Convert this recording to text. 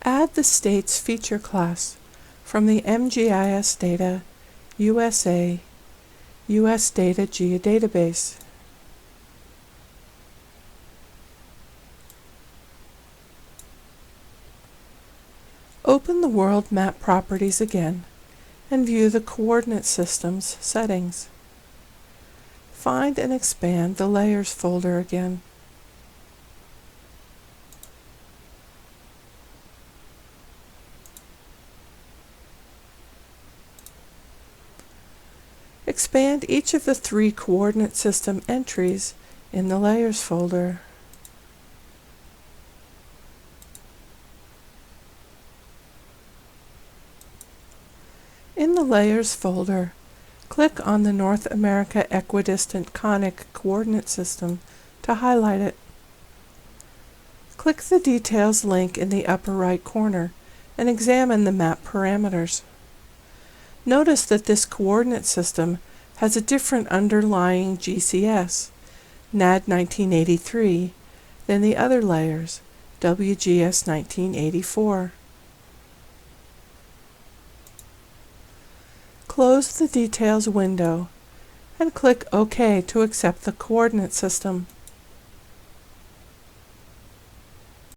Add the States feature class from the MGIS Data USA US Data Geodatabase. Open the World Map properties again and view the Coordinate Systems settings. Find and expand the Layers folder again. Expand each of the 3 coordinate system entries in the Layers folder. In the Layers folder, click on the North America Equidistant Conic Coordinate System to highlight it. Click the Details link in the upper right corner and examine the map parameters. Notice that this coordinate system has a different underlying GCS, NAD 1983, than the other layers, WGS 1984. Close the Details window and click OK to accept the coordinate system.